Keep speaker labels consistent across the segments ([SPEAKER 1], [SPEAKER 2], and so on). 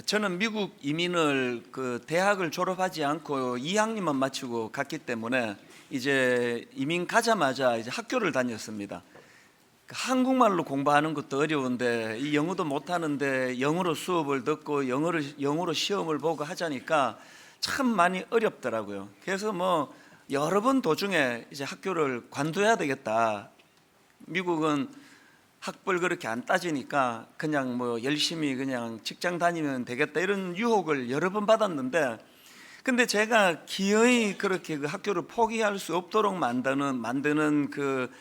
[SPEAKER 1] 저는 미국 이민을 대학을 졸업하지 않고 2학년만 마치고 갔기 때문에 이제 이민 가자마자 이제 학교를 다녔습니다. 한국말로 공부하는 것도 어려운데 이 영어도 못하는데 영어로 수업을 듣고 영어로 시험을 보고 하자니까 참 많이 어렵더라고요. 그래서 여러 번 도중에 이제 학교를 관둬야 되겠다. 미국은 학벌 그렇게 안 따지니까 그냥 열심히 그냥 직장 다니면 되겠다, 이런 유혹을 여러 번 받았는데, 근데 제가 기어이 그렇게 그 학교를 포기할 수 없도록 만드는 그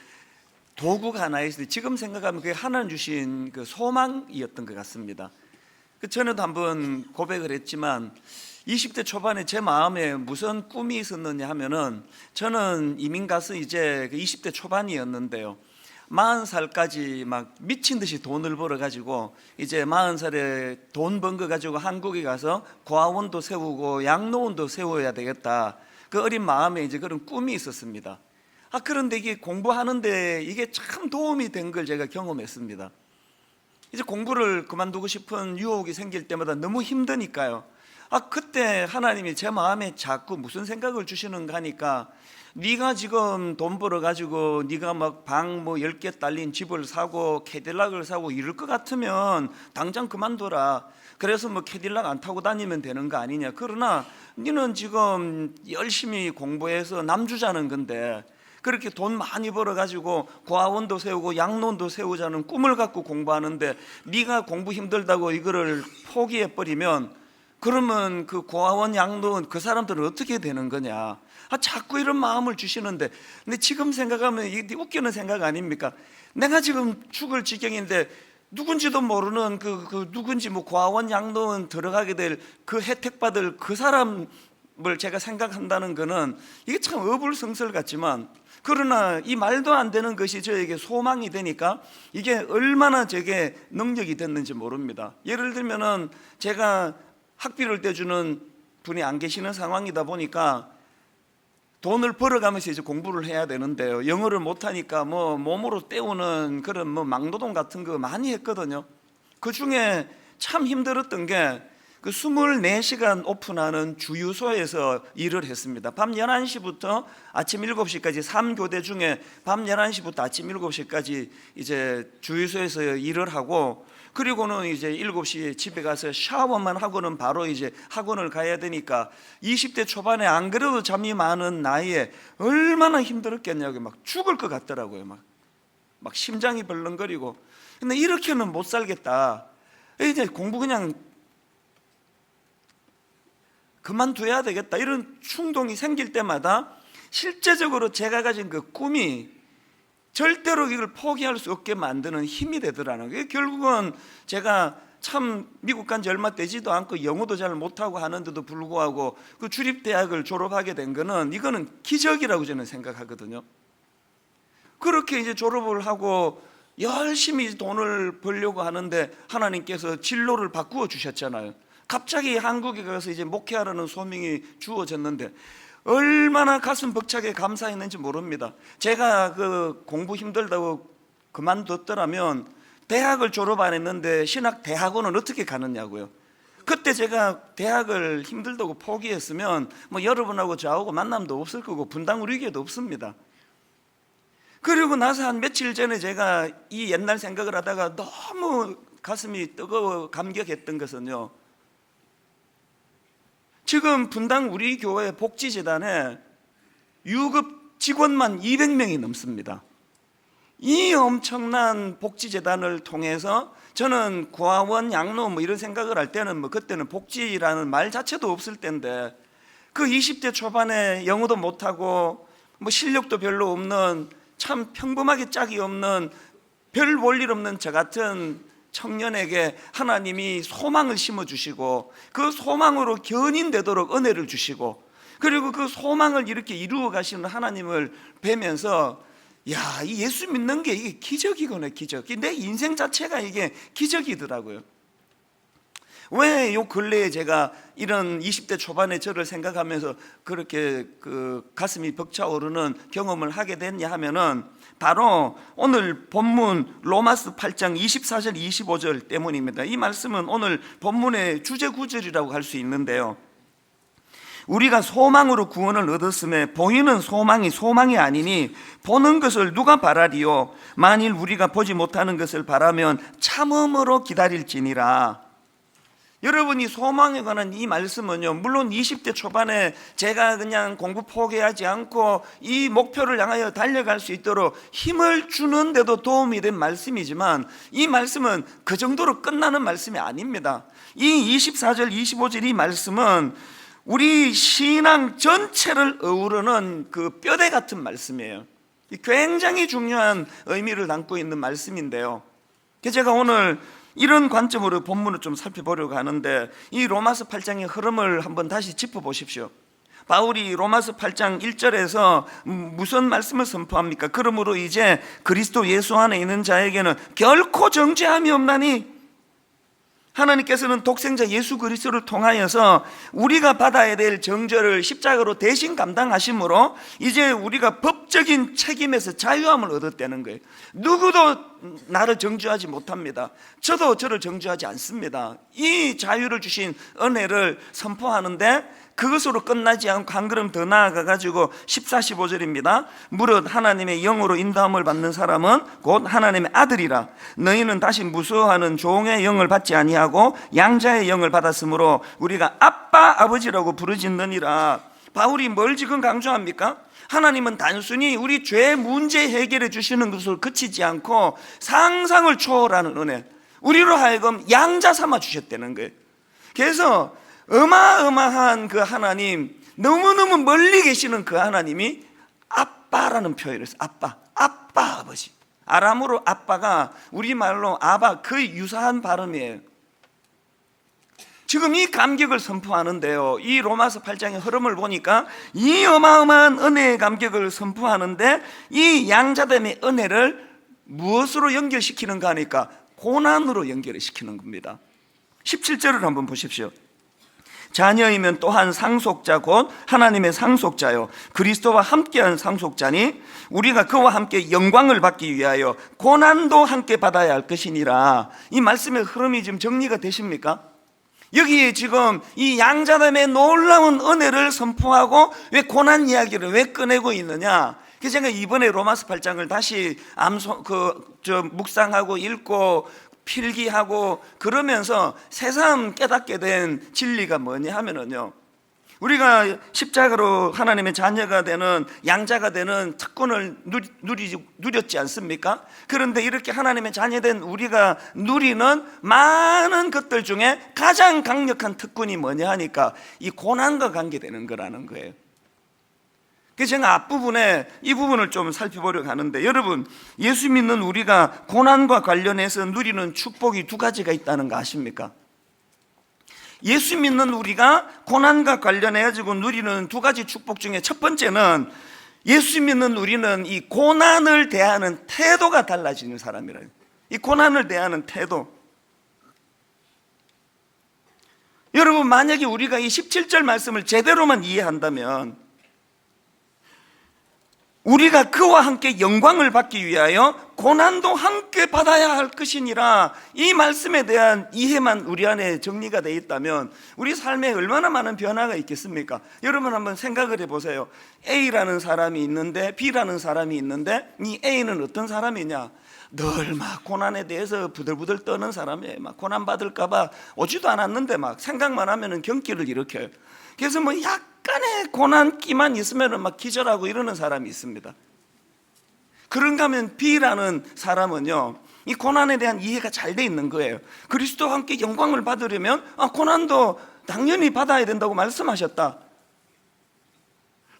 [SPEAKER 1] 도구가 하나 있어요. 지금 생각하면 그게 하나님 주신 그 소망이었던 것 같습니다. 그 전에도 한번 고백을 했지만 20대 초반에 제 마음에 무슨 꿈이 있었느냐 하면은, 저는 이민 가서 이제 그 20대 초반이었는데요, 40살까지 막 미친 듯이 돈을 벌어 가지고 이제 40살에 돈 번 거 가지고 한국에 가서 고아원도 세우고 양로원도 세워야 되겠다, 그 어린 마음에 이제 그런 꿈이 있었습니다. 그런데 이게 공부하는데 이게 참 도움이 된 걸 제가 경험했습니다. 이제 공부를 그만두고 싶은 유혹이 생길 때마다 너무 힘드니까요. 그때 하나님이 제 마음에 자꾸 무슨 생각을 주시는가 하니까, 네가 지금 돈 벌어 가지고 네가 막 방 10개 딸린 집을 사고 캐딜락을 사고 이럴 것 같으면 당장 그만둬라. 그래서 캐딜락 안 타고 다니면 되는 거 아니냐. 그러나 너는 지금 열심히 공부해서 남주자는 건데, 그렇게 돈 많이 벌어 가지고 고아원도 세우고 양로원도 세우자는 꿈을 갖고 공부하는데, 네가 공부 힘들다고 이거를 포기해 버리면 그러면 그 고아원 양로원 그 사람들은 어떻게 되는 거냐. 자꾸 이런 마음을 주시는데, 근데 지금 생각하면 이게 웃기는 생각 아닙니까? 내가 지금 죽을 지경인데 누군지도 모르는 누군지 고아원 양로원 들어가게 될 그 혜택 받을 그 사람을 제가 생각한다는 거는 이게 참 어불성설 같지만, 그러나 이 말도 안 되는 것이 저에게 소망이 되니까 이게 얼마나 제게 능력이 됐는지 모릅니다. 예를 들면은 제가 학비를 떼주는 분이 안 계시는 상황이다 보니까 돈을 벌어가면서 이제 공부를 해야 되는데요, 영어를 못하니까 몸으로 때우는 그런 막노동 같은 거 많이 했거든요. 그 중에 참 힘들었던 게 그 24시간 오픈하는 주유소에서 일을 했습니다. 밤 11시부터 아침 7시까지 3교대 중에 밤 11시부터 아침 7시까지 이제 주유소에서 일을 하고, 그리고는 이제 7시에 집에 가서 샤워만 하고는 바로 이제 학원을 가야 되니까 20대 초반에 안 그래도 잠이 많은 나이에 얼마나 힘들었겠냐고, 막 죽을 것 같더라고요. 막 심장이 벌렁거리고. 근데 이렇게는 못 살겠다. 이제 공부 그냥 그만둬야 되겠다, 이런 충동이 생길 때마다 실제적으로 제가 가진 그 꿈이 절대로 이걸 포기할 수 없게 만드는 힘이 되더라는 거예요. 결국은 제가 참 미국 간 지 얼마 되지도 않고 영어도 잘 못하고 하는데도 불구하고 그 주립대학을 졸업하게 된 거는, 이거는 기적이라고 저는 생각하거든요. 그렇게 이제 졸업을 하고 열심히 돈을 벌려고 하는데 하나님께서 진로를 바꾸어 주셨잖아요. 갑자기 한국에 가서 이제 목회하라는 소명이 주어졌는데 얼마나 가슴 벅차게 감사했는지 모릅니다. 제가 그 공부 힘들다고 그만뒀더라면 대학을 졸업 안 했는데 신학 대학원은 어떻게 가느냐고요. 그때 제가 대학을 힘들다고 포기했으면 여러분하고 저하고 만남도 없을 거고 분당 우리교회도 없습니다. 그리고 나서 한 며칠 전에 제가 이 옛날 생각을 하다가 너무 가슴이 뜨거워 감격했던 것은요, 지금 분당 우리 교회 복지재단에 유급 직원만 200명이 넘습니다. 이 엄청난 복지재단을 통해서 저는 고아원 양로 이런 생각을 할 때는 그때는 복지라는 말 자체도 없을 때인데, 그 20대 초반에 영어도 못하고 실력도 별로 없는 참 평범하게 짝이 없는 별 볼 일 없는 저 같은 청년에게 하나님이 소망을 심어주시고 그 소망으로 견인되도록 은혜를 주시고, 그리고 그 소망을 이렇게 이루어 가시는 하나님을 뵈면서, 야, 이 예수 믿는 게 이게 기적이구나, 기적. 내 인생 자체가 이게 기적이더라고요. 왜 요 근래에 제가 이런 20대 초반의 저를 생각하면서 그렇게 가슴이 벅차오르는 경험을 하게 됐냐 하면은 바로 오늘 본문 로마서 8장 24절 25절 때문입니다. 이 말씀은 오늘 본문의 주제 구절이라고 할 수 있는데요, 우리가 소망으로 구원을 얻었음에 보이는 소망이 아니니 보는 것을 누가 바라리요? 만일 우리가 보지 못하는 것을 바라면 참음으로 기다릴지니라. 여러분이 소망에 관한 이 말씀은요, 물론 20대 초반에 제가 그냥 공부 포기하지 않고 이 목표를 향하여 달려갈 수 있도록 힘을 주는데도 도움이 된 말씀이지만, 이 말씀은 그 정도로 끝나는 말씀이 아닙니다. 이 24절 25절 이 말씀은 우리 신앙 전체를 어우르는 그 뼈대 같은 말씀이에요. 굉장히 중요한 의미를 담고 있는 말씀인데요, 제가 오늘 이런 관점으로 본문을 좀 살펴보려고 하는데, 이 로마서 8장의 흐름을 한번 다시 짚어보십시오. 바울이 로마서 8장 1절에서 무슨 말씀을 선포합니까? 그러므로 이제 그리스도 예수 안에 있는 자에게는 결코 정죄함이 없나니, 하나님께서는 독생자 예수 그리스도를 통하여서 우리가 받아야 될 정죄를 십자가로 대신 감당하심으로 이제 우리가 법적인 책임에서 자유함을 얻었다는 거예요. 누구도 나를 정죄하지 못합니다. 저도 저를 정죄하지 않습니다. 이 자유를 주신 은혜를 선포하는데, 그것으로 끝나지 않고 한 걸음 더 나아가가지고 14, 15절입니다. 무릇 하나님의 영으로 인도함을 받는 사람은 곧 하나님의 아들이라. 너희는 다시 무서워하는 종의 영을 받지 아니하고 양자의 영을 받았으므로 우리가 아빠 아버지라고 부르짖느니라. 바울이 뭘 지금 강조합니까? 하나님은 단순히 우리 죄 문제 해결해 주시는 것으로 그치지 않고 상상을 초월하는 은혜, 우리로 하여금 양자 삼아 주셨다는 거예요. 그래서 어마어마한 그 하나님, 너무너무 멀리 계시는 그 하나님이 아빠라는 표현을 했어요. 아빠 아버지. 아람어로 아빠가 우리말로 아바, 그 유사한 발음이에요. 지금 이 감격을 선포하는데요, 이 로마서 8장의 흐름을 보니까 이 어마어마한 은혜의 감격을 선포하는데, 이 양자됨의 은혜를 무엇으로 연결시키는가 하니까 고난으로 연결시키는 겁니다. 17절을 한번 보십시오. 자녀이면 또한 상속자 곧 하나님의 상속자요 그리스도와 함께한 상속자니 우리가 그와 함께 영광을 받기 위하여 고난도 함께 받아야 할 것이니라. 이 말씀의 흐름이 지금 정리가 되십니까? 여기에 지금 이 양자됨의 놀라운 은혜를 선포하고 왜 고난 이야기를 왜 꺼내고 있느냐? 그래서 제가 이번에 로마서 8장을 다시 묵상하고 읽고 필기하고 그러면서 새삼 깨닫게 된 진리가 뭐냐 하면은요, 우리가 십자가로 하나님의 자녀가 되는, 양자가 되는 특권을 누렸지 않습니까? 그런데 이렇게 하나님의 자녀된 우리가 누리는 많은 것들 중에 가장 강력한 특권이 뭐냐 하니까 이 고난과 관계되는 거라는 거예요. 그래서 제가 앞부분에 이 부분을 좀 살펴보려고 하는데, 여러분, 예수 믿는 우리가 고난과 관련해서 누리는 축복이 두 가지가 있다는 거 아십니까? 예수 믿는 우리가 고난과 관련해가지고 누리는 두 가지 축복 중에 첫 번째는, 예수 믿는 우리는 이 고난을 대하는 태도가 달라지는 사람이라요. 이 고난을 대하는 태도. 여러분, 만약에 우리가 이 17절 말씀을 제대로만 이해한다면, 우리가 그와 함께 영광을 받기 위하여 고난도 함께 받아야 할 것이니라, 이 말씀에 대한 이해만 우리 안에 정리가 되어 있다면 우리 삶에 얼마나 많은 변화가 있겠습니까? 여러분 한번 생각을 해보세요. A라는 사람이 있는데, B라는 사람이 있는데, 이 A는 어떤 사람이냐? 늘 막 고난에 대해서 부들부들 떠는 사람이에요. 막 고난 받을까 봐 오지도 않았는데 막 생각만 하면은 경기를 일으켜요. 그래서 뭐 약간의 고난기만 있으면 막 기절하고 이러는 사람이 있습니다. 그런가 하면 B라는 사람은요, 이 고난에 대한 이해가 잘 돼 있는 거예요. 그리스도와 함께 영광을 받으려면 고난도 당연히 받아야 된다고 말씀하셨다.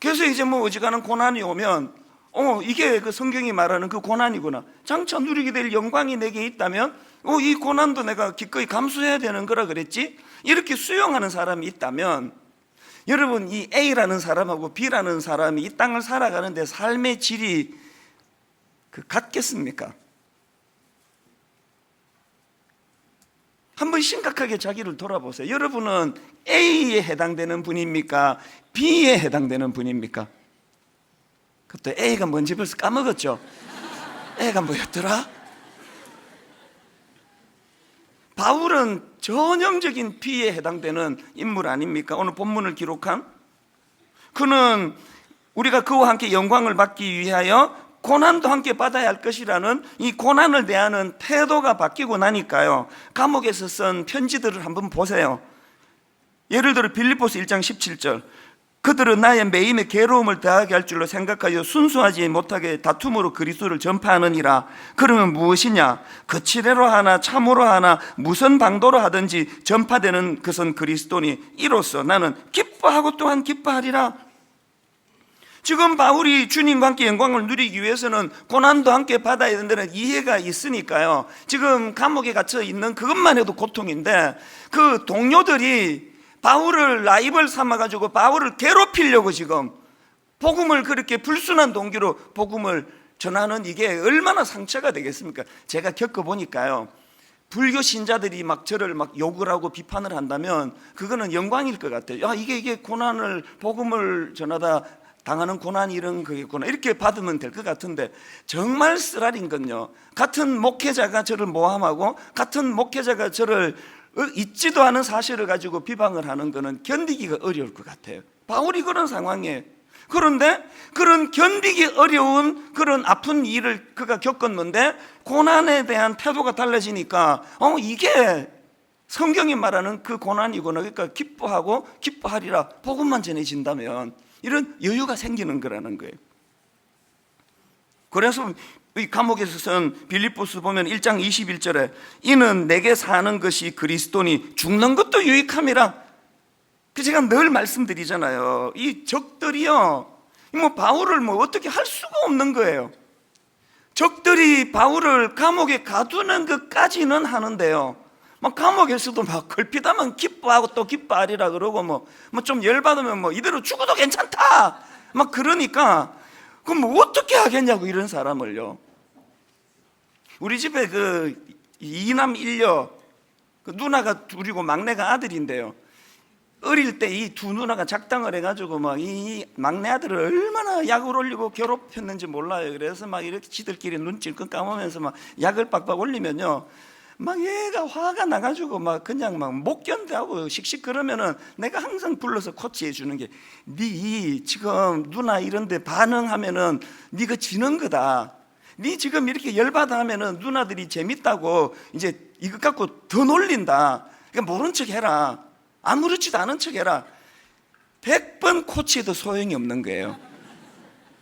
[SPEAKER 1] 그래서 이제 뭐 어지간한 고난이 오면 이게 그 성경이 말하는 그 고난이구나, 장차 누리게 될 영광이 내게 있다면 이 고난도 내가 기꺼이 감수해야 되는 거라 그랬지, 이렇게 수용하는 사람이 있다면, 여러분, 이 A라는 사람하고 B라는 사람이 이 땅을 살아가는데 삶의 질이 같겠습니까? 한번 심각하게 자기를 돌아보세요. 여러분은 A에 해당되는 분입니까? B에 해당되는 분입니까? 그때 A가 뭔지 벌써 까먹었죠? A가 뭐였더라? 바울은 전형적인 B에 해당되는 인물 아닙니까? 오늘 본문을 기록한 그는 우리가 그와 함께 영광을 받기 위하여 고난도 함께 받아야 할 것이라는 이 고난을 대하는 태도가 바뀌고 나니까요, 감옥에서 쓴 편지들을 한번 보세요. 예를 들어 빌립보서 1장 17절, 그들은 나의 매임에 괴로움을 더하게 할 줄로 생각하여 순수하지 못하게 다툼으로 그리스도를 전파하느니라. 그러면 무엇이냐? 거칠애로 하나 참으로 하나 무슨 방도로 하든지 전파되는 것은 그리스도니 이로써 나는 기뻐하고 또한 기뻐하리라. 지금 바울이 주님과 함께 영광을 누리기 위해서는 고난도 함께 받아야 된다는 이해가 있으니까요, 지금 감옥에 갇혀 있는 그것만 해도 고통인데, 그 동료들이 바울을 라이벌 삼아가지고 바울을 괴롭히려고 지금 복음을 그렇게 불순한 동기로 복음을 전하는 이게 얼마나 상처가 되겠습니까? 제가 겪어보니까요, 불교 신자들이 막 저를 막 욕을 하고 비판을 한다면 그거는 영광일 것 같아요. 야, 이게 고난을, 복음을 전하다 당하는 고난이 이런 거겠구나, 이렇게 받으면 될 것 같은데, 정말 쓰라린 건요, 같은 목회자가 저를 모함하고 같은 목회자가 저를 있지도 않은 사실을 가지고 비방을 하는 것은 견디기가 어려울 것 같아요. 바울이 그런 상황이에요. 그런데 그런 견디기 어려운 그런 아픈 일을 그가 겪었는데 고난에 대한 태도가 달라지니까 이게 성경이 말하는 그 고난이구나, 그러니까 기뻐하고 기뻐하리라, 복음만 전해진다면 이런 여유가 생기는 거라는 거예요. 그래서 이 감옥에서 쓴 빌립보서 보면 1장 21절에 이는 내게 사는 것이 그리스도니 죽는 것도 유익함이라. 제가 늘 말씀드리잖아요, 이 적들이요, 바울을 어떻게 할 수가 없는 거예요. 적들이 바울을 감옥에 가두는 것까지는 하는데요, 감옥에서도 막 걸핏하면 기뻐하고 또 기뻐하리라 그러고 좀 열받으면 이대로 죽어도 괜찮다 그러니까 그럼 어떻게 하겠냐고, 이런 사람을요. 우리 집에 그 이남 일녀, 그 누나가 둘이고 막내가 아들인데요, 어릴 때 이 두 누나가 작당을 해가지고 이 막내 아들을 얼마나 약을 올리고 괴롭혔는지 몰라요. 그래서 이렇게 지들끼리 눈 찔끔 감으면서 약을 빡빡 올리면요, 얘가 화가 나가지고 그냥 못 견뎌하고 씩씩 그러면은 내가 항상 불러서 코치해 주는 게, 네 지금 누나 이런데 반응하면은 네가 지는 거다. 네 지금 이렇게 열받아 하면은 누나들이 재밌다고 이제 이것 갖고 더 놀린다. 그러니까 모른 척 해라. 아무렇지도 않은 척 해라. 100번 코치해도 소용이 없는 거예요.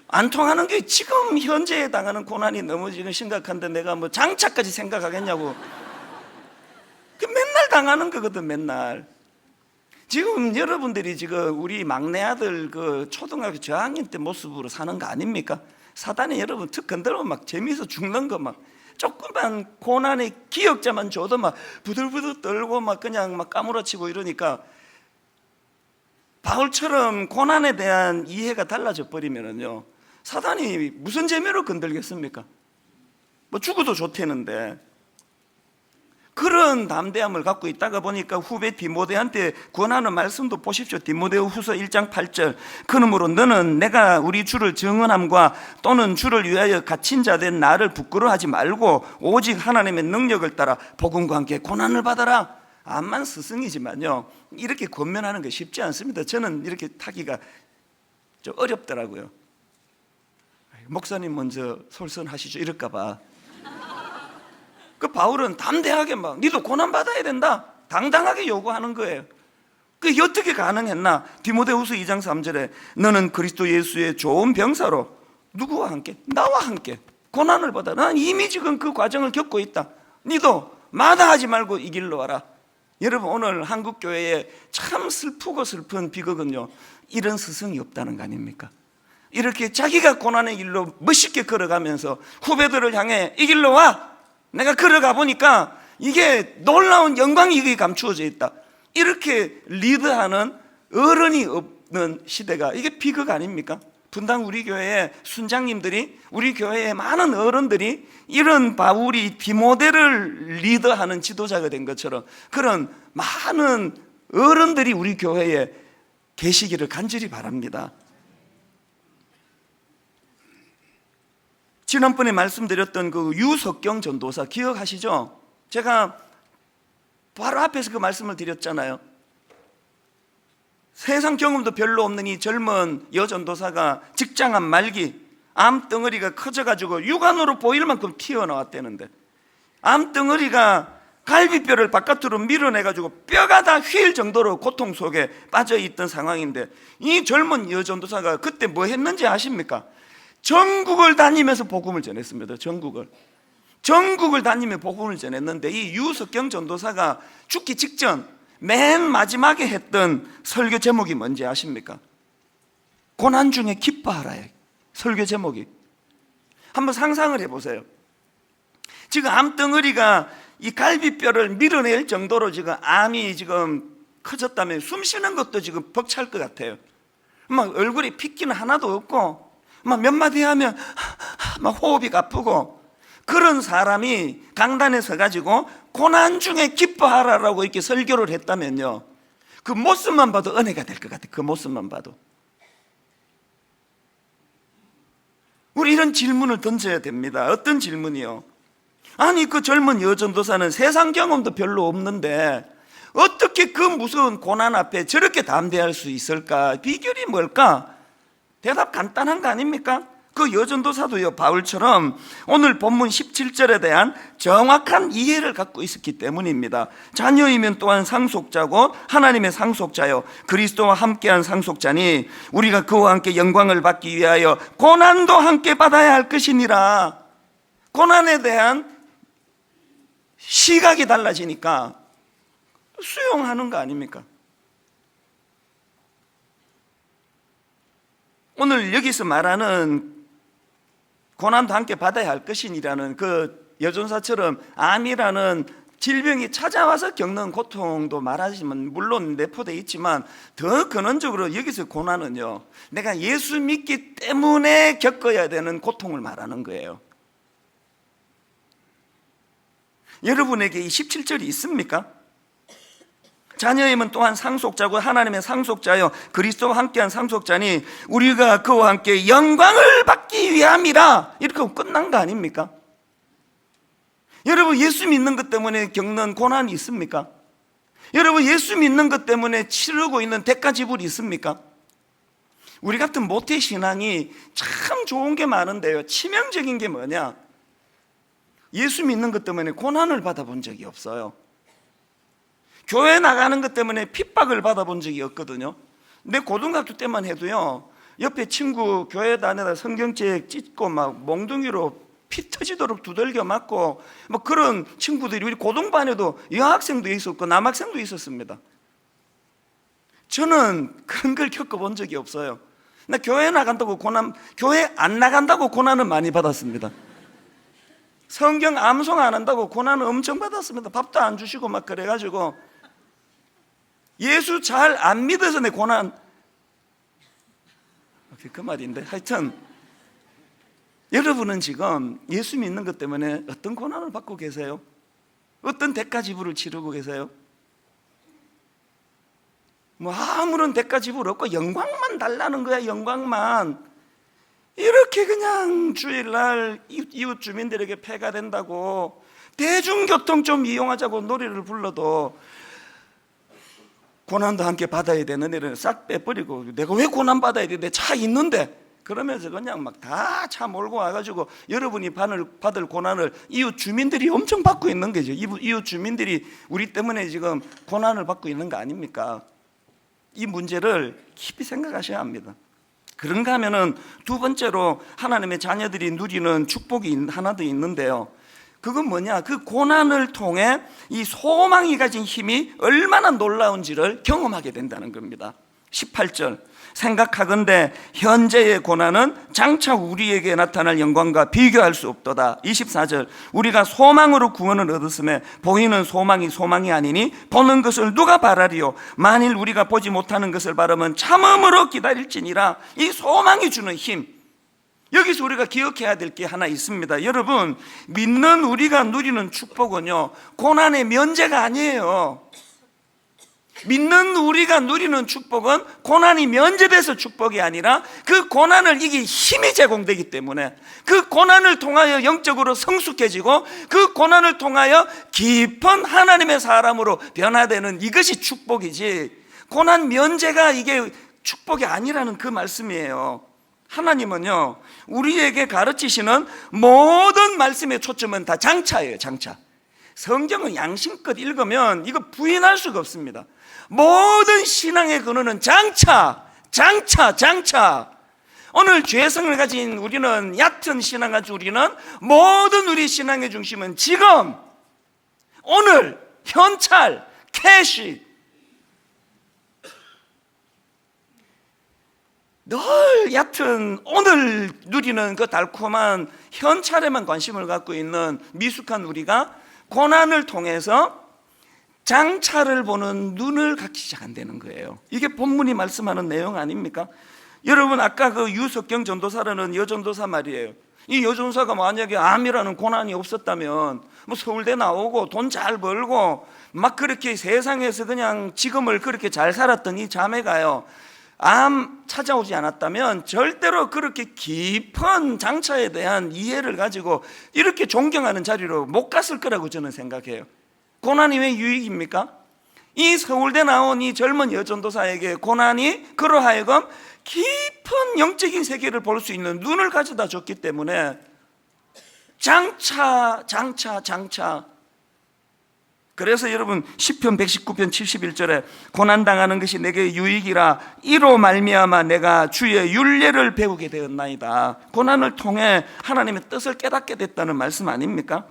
[SPEAKER 1] 안 통하는 게, 지금 현재에 당하는 고난이 너무 지금 심각한데 내가 장차까지 생각하겠냐고. 맨날 당하는 거거든, 맨날. 지금 여러분들이 지금 우리 막내 아들 그 초등학교 저학년 때 모습으로 사는 거 아닙니까? 사단이 여러분 툭 건드리면 재미있어 죽는 거, 조그만 고난의 기억자만 줘도 부들부들 떨고 그냥 까무러치고 이러니까, 바울처럼 고난에 대한 이해가 달라져 버리면은요, 사단이 무슨 재미로 건들겠습니까? 죽어도 좋다는데. 그런 담대함을 갖고 있다가 보니까 후배 디모데한테 권하는 말씀도 보십시오. 디모데후 후서 1장 8절, 그러므로 너는 내가 우리 주를 증언함과 또는 주를 위하여 갇힌 자 된 나를 부끄러워하지 말고 오직 하나님의 능력을 따라 복음과 함께 고난을 받아라. 암만 스승이지만요, 이렇게 권면하는 게 쉽지 않습니다. 저는 이렇게 타기가 좀 어렵더라고요. 목사님 먼저 솔선하시죠 이럴까 봐. 그 바울은 담대하게 니도 고난 받아야 된다 당당하게 요구하는 거예요. 그게 어떻게 가능했나? 디모데후서 2장 3절에 너는 그리스도 예수의 좋은 병사로 누구와 함께? 나와 함께 고난을 받아. 난 이미 지금 그 과정을 겪고 있다. 니도 마다하지 말고 이 길로 와라. 여러분, 오늘 한국교회에 참 슬프고 슬픈 비극은요, 이런 스승이 없다는 거 아닙니까? 이렇게 자기가 고난의 길로 멋있게 걸어가면서 후배들을 향해 이 길로 와, 내가 걸어가 보니까 이게 놀라운 영광이 여기 감추어져 있다, 이렇게 리드하는 어른이 없는 시대가, 이게 비극 아닙니까? 분당 우리 교회의 순장님들이, 우리 교회의 많은 어른들이 이런 바울이 디모데를 리더하는 지도자가 된 것처럼 그런 많은 어른들이 우리 교회에 계시기를 간절히 바랍니다. 지난번에 말씀드렸던 그 유석경 전도사 기억하시죠? 제가 바로 앞에서 그 말씀을 드렸잖아요. 세상 경험도 별로 없는 이 젊은 여전도사가 직장암 말기, 암덩어리가 커져가지고 육안으로 보일 만큼 튀어나왔다는데, 암덩어리가 갈비뼈를 바깥으로 밀어내가지고 뼈가 다 휠 정도로 고통 속에 빠져있던 상황인데, 이 젊은 여전도사가 그때 뭐 했는지 아십니까? 전국을 다니면서 복음을 전했습니다. 전국을 다니며 복음을 전했는데, 이 유석경 전도사가 죽기 직전 맨 마지막에 했던 설교 제목이 뭔지 아십니까? 고난 중에 기뻐하라예요. 설교 제목이. 한번 상상을 해보세요. 지금 암덩어리가 이 갈비뼈를 밀어낼 정도로 지금 암이 지금 커졌다면 숨 쉬는 것도 지금 벅찰 것 같아요. 막 얼굴에 핏기는 하나도 없고 막 몇 마디 하면 막 호흡이 가쁘고, 그런 사람이 강단에 서가지고 고난 중에 기뻐하라라고 이렇게 설교를 했다면요, 그 모습만 봐도 은혜가 될 것 같아요. 그 모습만 봐도. 우리 이런 질문을 던져야 됩니다. 어떤 질문이요? 아니, 그 젊은 여전도사는 세상 경험도 별로 없는데 어떻게 그 무서운 고난 앞에 저렇게 담대할 수 있을까? 비결이 뭘까? 대답 간단한 거 아닙니까? 그 여전도사도요, 바울처럼 오늘 본문 17절에 대한 정확한 이해를 갖고 있었기 때문입니다. 자녀이면 또한 상속자고 하나님의 상속자요, 그리스도와 함께한 상속자니 우리가 그와 함께 영광을 받기 위하여 고난도 함께 받아야 할 것이니라. 고난에 대한 시각이 달라지니까 수용하는 거 아닙니까? 오늘 여기서 말하는 고난도 함께 받아야 할 것이니라는 그 여전사처럼 암이라는 질병이 찾아와서 겪는 고통도 말하지만 물론 내포되어 있지만, 더 근원적으로 여기서 고난은요, 내가 예수 믿기 때문에 겪어야 되는 고통을 말하는 거예요. 여러분에게 이 17절이 있습니까? 자녀임은 또한 상속자고 하나님의 상속자요, 그리스도와 함께한 상속자니 우리가 그와 함께 영광을 받기 위함이라. 이렇게 하고 끝난 거 아닙니까? 여러분, 예수 믿는 것 때문에 겪는 고난이 있습니까? 여러분, 예수 믿는 것 때문에 치르고 있는 대가 지불이 있습니까? 우리 같은 모태 신앙이 참 좋은 게 많은데요, 치명적인 게 뭐냐? 예수 믿는 것 때문에 고난을 받아본 적이 없어요. 교회 나가는 것 때문에 핍박을 받아본 적이 없거든요. 내 고등학교 때만 해도요, 옆에 친구 교회 다니다 성경책 찢고 막 몽둥이로 피 터지도록 두들겨 맞고 뭐 그런 친구들이 우리 고등반에도 여학생도 있었고 남학생도 있었습니다. 저는 그런 걸 겪어본 적이 없어요. 나 교회 나간다고 고난, 교회 안 나간다고 고난은 많이 받았습니다. 성경 암송 안 한다고 고난은 엄청 받았습니다. 밥도 안 주시고 막 그래가지고 예수 잘 안 믿어서 내 고난, 그 말인데, 하여튼 여러분은 지금 예수 믿는 것 때문에 어떤 고난을 받고 계세요? 어떤 대가 지불을 치르고 계세요? 뭐 아무런 대가 지불 없고 영광만 달라는 거야. 영광만. 이렇게 그냥 주일날 이웃 주민들에게 폐가 된다고 대중교통 좀 이용하자고 노래를 불러도 고난도 함께 받아야 되는 애를 싹 빼버리고, 내가 왜 고난 받아야 돼? 내 차 있는데. 그러면서 그냥 막 다 차 몰고 와가지고 여러분이 받을 고난을 이웃 주민들이 엄청 받고 있는 거죠. 이웃 주민들이 우리 때문에 지금 고난을 받고 있는 거 아닙니까? 이 문제를 깊이 생각하셔야 합니다. 그런가 하면은 두 번째로 하나님의 자녀들이 누리는 축복이 하나 더 있는데요, 그건 뭐냐? 그 고난을 통해 이 소망이 가진 힘이 얼마나 놀라운지를 경험하게 된다는 겁니다. 18절 생각하건대 현재의 고난은 장차 우리에게 나타날 영광과 비교할 수 없도다. 24절 우리가 소망으로 구원을 얻었음에 보이는 소망이 소망이 아니니 보는 것을 누가 바라리요. 만일 우리가 보지 못하는 것을 바라면 참음으로 기다릴지니라. 이 소망이 주는 힘, 여기서 우리가 기억해야 될 게 하나 있습니다. 여러분, 믿는 우리가 누리는 축복은요, 고난의 면제가 아니에요. 믿는 우리가 누리는 축복은 고난이 면제돼서 축복이 아니라 그 고난을 이길 힘이 제공되기 때문에, 그 고난을 통하여 영적으로 성숙해지고 그 고난을 통하여 깊은 하나님의 사람으로 변화되는 이것이 축복이지, 고난 면제가 이게 축복이 아니라는 그 말씀이에요. 하나님은요, 우리에게 가르치시는 모든 말씀의 초점은 다 장차예요. 장차. 성경은 양심껏 읽으면 이거 부인할 수가 없습니다. 모든 신앙의 근원은 장차, 장차, 장차. 오늘 죄성을 가진 우리는, 얕은 신앙을 가진 우리는 모든 우리 신앙의 중심은 지금, 오늘, 현찰, 캐시. 늘 얕은 오늘 누리는 그 달콤한 현찰에만 관심을 갖고 있는 미숙한 우리가 고난을 통해서 장차를 보는 눈을 갖기 시작한다는 거예요. 이게 본문이 말씀하는 내용 아닙니까? 여러분, 아까 그 유석경 전도사라는 여전도사 말이에요. 이 여전도사가 만약에 암이라는 고난이 없었다면 뭐 서울대 나오고 돈 잘 벌고 막 그렇게 세상에서 그냥 지금을 그렇게 잘 살았던 이 자매가요, 암 찾아오지 않았다면 절대로 그렇게 깊은 장차에 대한 이해를 가지고 이렇게 존경하는 자리로 못 갔을 거라고 저는 생각해요. 고난이 왜 유익입니까? 이 서울대 나온 이 젊은 여전도사에게 고난이 그로 하여금 깊은 영적인 세계를 볼 수 있는 눈을 가져다 줬기 때문에 장차, 장차, 장차. 그래서 여러분, 시편 119편 71절에 고난당하는 것이 내게 유익이라 이로 말미암아 내가 주의 율례를 배우게 되었나이다. 고난을 통해 하나님의 뜻을 깨닫게 됐다는 말씀 아닙니까?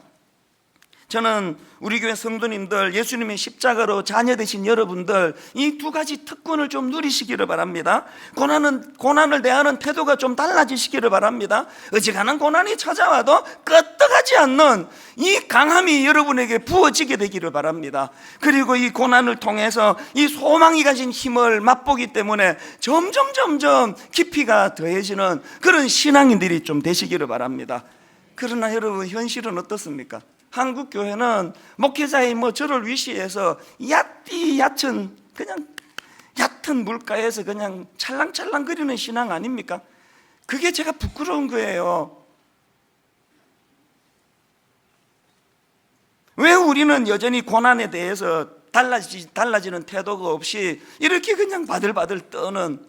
[SPEAKER 1] 저는 우리 교회 성도님들, 예수님의 십자가로 자녀되신 여러분들, 이 두 가지 특권을 좀 누리시기를 바랍니다. 고난을 대하는 태도가 좀 달라지시기를 바랍니다. 어지간한 고난이 찾아와도 끄떡하지 않는 이 강함이 여러분에게 부어지게 되기를 바랍니다. 그리고 이 고난을 통해서 이 소망이 가진 힘을 맛보기 때문에 점점 깊이가 더해지는 그런 신앙인들이 좀 되시기를 바랍니다. 그러나 여러분, 현실은 어떻습니까? 한국 교회는 목회자의 저를 위시해서 얕은 그냥 얕은 물가에서 그냥 찰랑찰랑 거리는 신앙 아닙니까? 그게 제가 부끄러운 거예요. 왜 우리는 여전히 고난에 대해서 달라지는 태도가 없이 이렇게 그냥 바들바들 떠는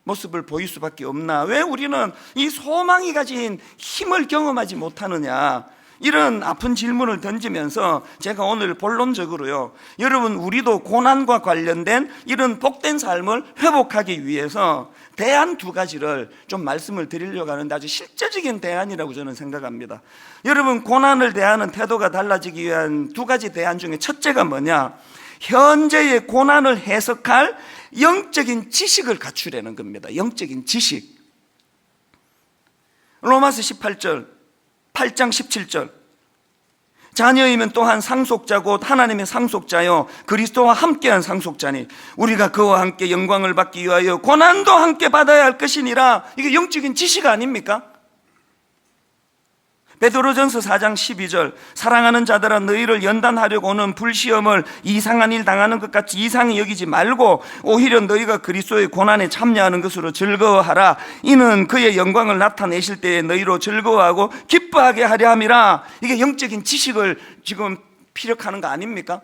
[SPEAKER 1] 모습을 보일 수밖에 없나? 왜 우리는 이 소망이 가진 힘을 경험하지 못하느냐? 이런 아픈 질문을 던지면서 제가 오늘 본론적으로요, 여러분, 우리도 고난과 관련된 이런 복된 삶을 회복하기 위해서 대안 두 가지를 좀 말씀을 드리려고 하는데, 아주 실제적인 대안이라고 저는 생각합니다. 여러분, 고난을 대하는 태도가 달라지기 위한 두 가지 대안 중에 첫째가 뭐냐? 현재의 고난을 해석할 영적인 지식을 갖추려는 겁니다. 영적인 지식. 로마서 8장 17절 자녀이면 또한 상속자 곧 하나님의 상속자요 그리스도와 함께한 상속자니 우리가 그와 함께 영광을 받기 위하여 고난도 함께 받아야 할 것이니라. 이게 영적인 지식 아닙니까? 베드로전서 4장 12절 사랑하는 자들아 너희를 연단하려고 오는 불시험을 이상한 일 당하는 것 같이 이상히 여기지 말고 오히려 너희가 그리스도의 고난에 참여하는 것으로 즐거워하라. 이는 그의 영광을 나타내실 때에 너희로 즐거워하고 기뻐하게 하려 함이라. 이게 영적인 지식을 지금 피력하는 거 아닙니까?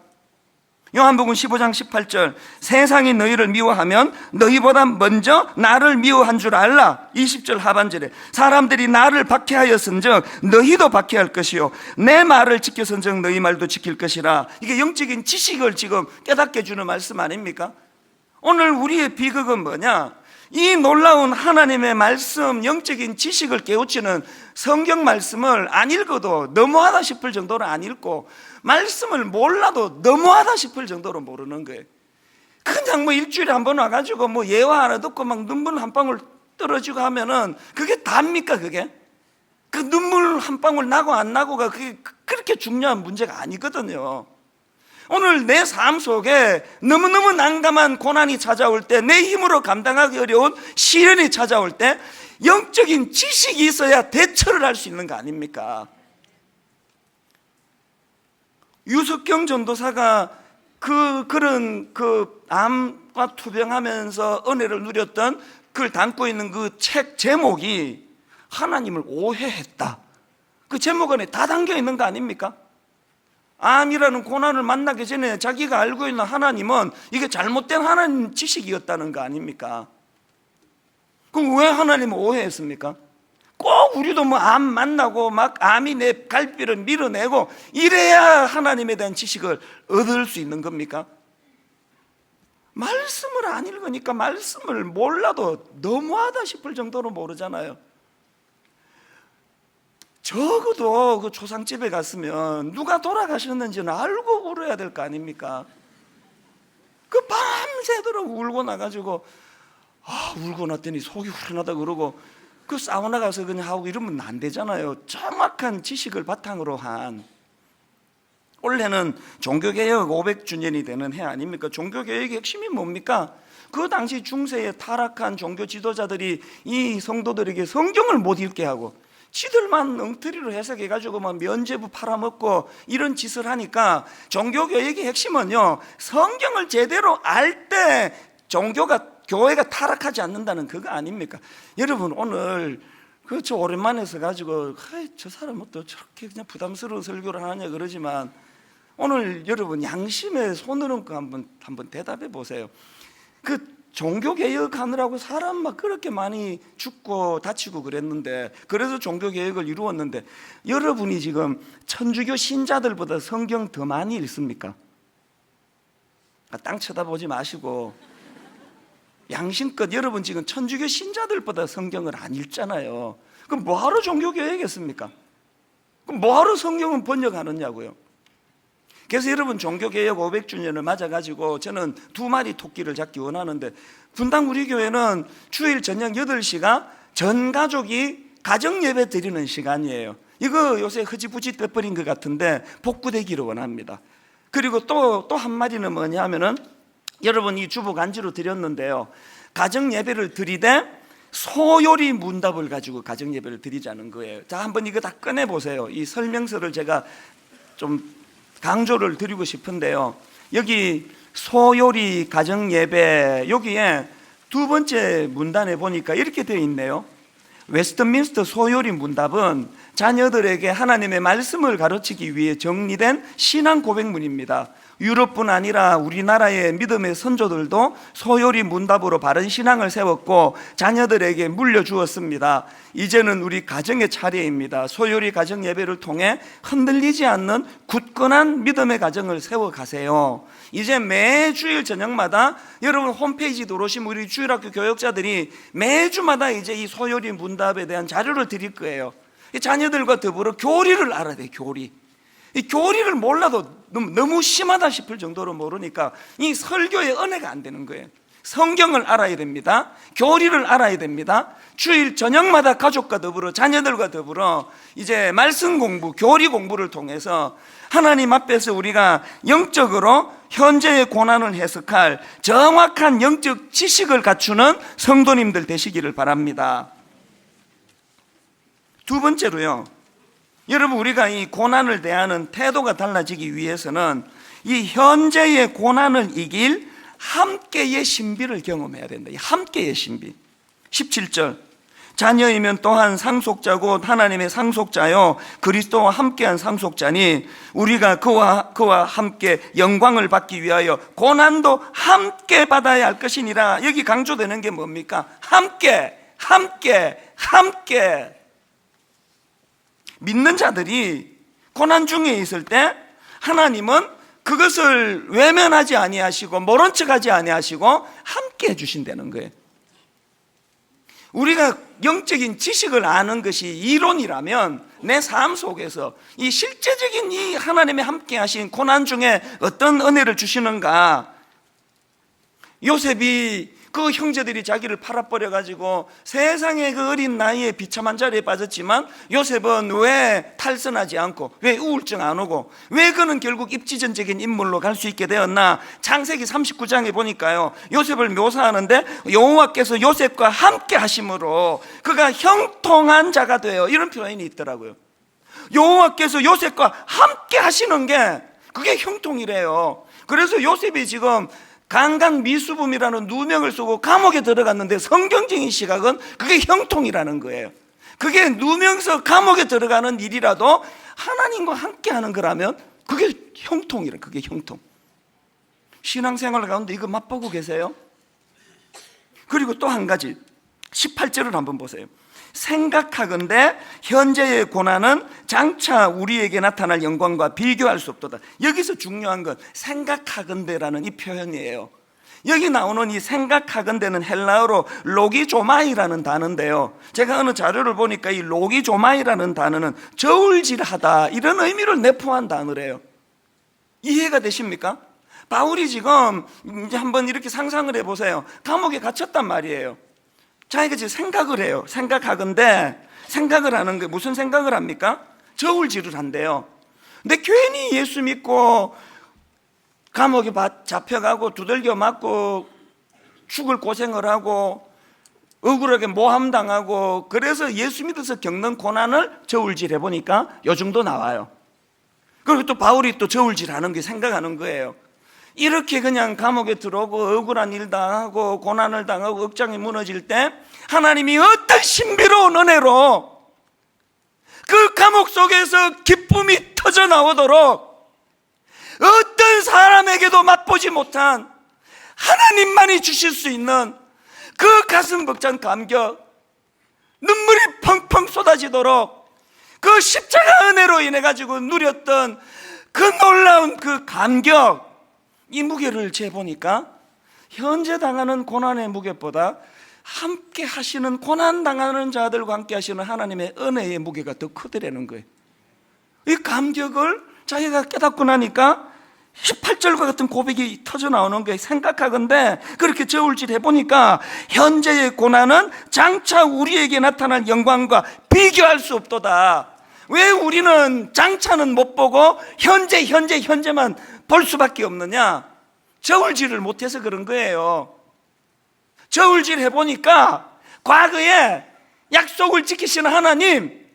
[SPEAKER 1] 요한복음 15장 18절 세상이 너희를 미워하면 너희보다 먼저 나를 미워한 줄 알라. 20절 하반절에 사람들이 나를 박해하였은즉 너희도 박해할 것이요 내 말을 지켰은즉 너희 말도 지킬 것이라. 이게 영적인 지식을 지금 깨닫게 해주는 말씀 아닙니까? 오늘 우리의 비극은 뭐냐? 이 놀라운 하나님의 말씀, 영적인 지식을 깨우치는 성경 말씀을 안 읽어도 너무하다 싶을 정도로 안 읽고 말씀을 몰라도 너무하다 싶을 정도로 모르는 거예요. 그냥 뭐 일주일에 한 번 와가지고 뭐 예화 하나 듣고 막 눈물 한 방울 떨어지고 하면은 그게 답니까? 그게 그 눈물 한 방울 나고 안 나고가 그게 그렇게 중요한 문제가 아니거든요. 오늘 내 삶 속에 너무너무 난감한 고난이 찾아올 때, 내 힘으로 감당하기 어려운 시련이 찾아올 때 영적인 지식이 있어야 대처를 할 수 있는 거 아닙니까? 유석경 전도사가 그런 암과 투병하면서 은혜를 누렸던 그걸 담고 있는 그 책 제목이 하나님을 오해했다. 그 제목 안에 다 담겨 있는 거 아닙니까? 암이라는 고난을 만나기 전에 자기가 알고 있는 하나님은 이게 잘못된 하나님 지식이었다는 거 아닙니까? 그럼 왜 하나님을 오해했습니까? 꼭 우리도 뭐 암 만나고 막 암이 내 갈비를 밀어내고 이래야 하나님에 대한 지식을 얻을 수 있는 겁니까? 말씀을 안 읽으니까 말씀을 몰라도 너무하다 싶을 정도로 모르잖아요. 적어도 그 초상집에 갔으면 누가 돌아가셨는지는 알고 울어야 될 거 아닙니까? 그 밤새도록 울고 나가지고 울고 났더니 속이 후련하다 그러고 그 사우나 가서 그냥 하고 이러면 안 되잖아요. 정확한 지식을 바탕으로 한. 올해는 종교개혁 500주년이 되는 해 아닙니까? 종교개혁의 핵심이 뭡니까? 그 당시 중세에 타락한 종교 지도자들이 이 성도들에게 성경을 못 읽게 하고 지들만 엉터리로 해석해가지고 막 면죄부 팔아먹고 이런 짓을 하니까 종교개혁의 핵심은요, 성경을 제대로 알 때 교회가 타락하지 않는다는 그거 아닙니까? 여러분 오늘 저 오랜만에 서가지고 저 사람은 또 저렇게 그냥 부담스러운 설교를 하느냐 그러지만 오늘 여러분 양심에 손을 얹고 한번 대답해 보세요. 그 종교개혁하느라고 사람 막 그렇게 많이 죽고 다치고 그랬는데, 그래서 종교개혁을 이루었는데 여러분이 지금 천주교 신자들보다 성경 더 많이 읽습니까? 땅 쳐다보지 마시고 양심껏 여러분 지금 천주교 신자들보다 성경을 안 읽잖아요. 그럼 뭐하러 종교개혁했습니까? 그럼 뭐하러 성경은 번역하느냐고요. 그래서 여러분 종교개혁 500주년을 맞아가지고 저는 두 마리 토끼를 잡기 원하는데, 분당 우리 교회는 주일 저녁 8시가 전 가족이 가정예배 드리는 시간이에요. 이거 요새 흐지부지 떼버린 것 같은데 복구되기를 원합니다. 그리고 또 한 마리는 뭐냐 하면은, 여러분 이 주보 간지로 드렸는데요, 가정예배를 드리되 소요리 문답을 가지고 가정예배를 드리자는 거예요. 자, 한번 이거 다 꺼내보세요. 이 설명서를 제가 좀 강조를 드리고 싶은데요, 여기 소요리 가정예배 여기에 두 번째 문단에 보니까 이렇게 되어 있네요. 웨스트민스터 소요리 문답은 자녀들에게 하나님의 말씀을 가르치기 위해 정리된 신앙 고백문입니다. 유럽뿐 아니라 우리나라의 믿음의 선조들도 소요리 문답으로 바른 신앙을 세웠고 자녀들에게 물려주었습니다. 이제는 우리 가정의 차례입니다. 소요리 가정 예배를 통해 흔들리지 않는 굳건한 믿음의 가정을 세워가세요. 이제 매주일 저녁마다 여러분 홈페이지 들어오시면 우리 주일학교 교역자들이 매주마다 이제 이 소요리 문답에 대한 자료를 드릴 거예요. 자녀들과 더불어 교리를 알아야 돼요. 이 교리를 몰라도 너무 심하다 싶을 정도로 모르니까 이 설교의 은혜가 안 되는 거예요. 성경을 알아야 됩니다. 교리를 알아야 됩니다. 주일 저녁마다 가족과 더불어 자녀들과 더불어 이제 말씀 공부, 교리 공부를 통해서 하나님 앞에서 우리가 영적으로 현재의 고난을 해석할 정확한 영적 지식을 갖추는 성도님들 되시기를 바랍니다. 두 번째로요, 여러분 우리가 이 고난을 대하는 태도가 달라지기 위해서는 이 현재의 고난을 이길 함께의 신비를 경험해야 된다. 이 함께의 신비. 17절, 자녀이면 또한 상속자고 하나님의 상속자요 그리스도와 함께한 상속자니 우리가 그와 함께 영광을 받기 위하여 고난도 함께 받아야 할 것이니라. 여기 강조되는 게 뭡니까? 함께. 믿는 자들이 고난 중에 있을 때 하나님은 그것을 외면하지 아니하시고 모른 척하지 아니하시고 함께 해주신다는 거예요. 우리가 영적인 지식을 아는 것이 이론이라면 내 삶 속에서 이 실제적인 이 하나님의 함께 하신 고난 중에 어떤 은혜를 주시는가, 요셉이 그 형제들이 자기를 팔아버려 가지고 세상에 그 어린 나이에 비참한 자리에 빠졌지만 요셉은 왜 탈선하지 않고, 왜 우울증 안 오고, 왜 그는 결국 입지전적인 인물로 갈 수 있게 되었나? 창세기 39장에 보니까요, 요셉을 묘사하는데 여호와께서 요셉과 함께 하심으로 그가 형통한 자가 되어, 이런 표현이 있더라고요. 여호와께서 요셉과 함께 하시는 게 그게 형통이래요. 그래서 요셉이 지금 강간미수범이라는 누명을 쓰고 감옥에 들어갔는데, 성경적인 시각은 그게 형통이라는 거예요. 그게 누명서 감옥에 들어가는 일이라도 하나님과 함께 하는 거라면 그게 형통이래. 그게 형통. 신앙생활 가운데 이거 맛보고 계세요? 그리고 또 한 가지, 18절을 한번 보세요. 생각하건대 현재의 고난은 장차 우리에게 나타날 영광과 비교할 수 없도다. 여기서 중요한 건 생각하건대라는 이 표현이에요. 여기 나오는 이 생각하건대는 헬라어로 로기조마이라는 단어인데요, 제가 어느 자료를 보니까 이 로기조마이라는 단어는 저울질하다, 이런 의미를 내포한 단어래요. 이해가 되십니까? 바울이 지금 이제 한번 이렇게 상상을 해보세요. 감옥에 갇혔단 말이에요. 자기가 지금 생각을 해요. 생각하건대, 생각을 하는 게 무슨 생각을 합니까? 저울질을 한대요. 근데 괜히 예수 믿고 감옥에 잡혀가고 두들겨 맞고 죽을 고생을 하고 억울하게 모함당하고, 그래서 예수 믿어서 겪는 고난을 저울질해 보니까 요 정도 나와요. 그리고 또 바울이 또 저울질하는 게 생각하는 거예요. 이렇게 그냥 감옥에 들어오고 억울한 일 당하고 고난을 당하고 억장이 무너질 때 하나님이 어떤 신비로운 은혜로 그 감옥 속에서 기쁨이 터져 나오도록, 어떤 사람에게도 맛보지 못한 하나님만이 주실 수 있는 그 가슴 벅찬 감격, 눈물이 펑펑 쏟아지도록 그 십자가 은혜로 인해 가지고 누렸던 그 놀라운 그 감격, 이 무게를 재보니까 현재 당하는 고난의 무게보다 함께 하시는, 고난 당하는 자들과 함께 하시는 하나님의 은혜의 무게가 더 크더라는 거예요. 이 감격을 자기가 깨닫고 나니까 18절과 같은 고백이 터져 나오는 거예요. 생각하건대, 그렇게 저울질 해보니까 현재의 고난은 장차 우리에게 나타날 영광과 비교할 수 없도다. 왜 우리는 장차는 못 보고 현재만 볼 수밖에 없느냐? 저울질을 못해서 그런 거예요. 저울질 해보니까 과거에 약속을 지키시는 하나님,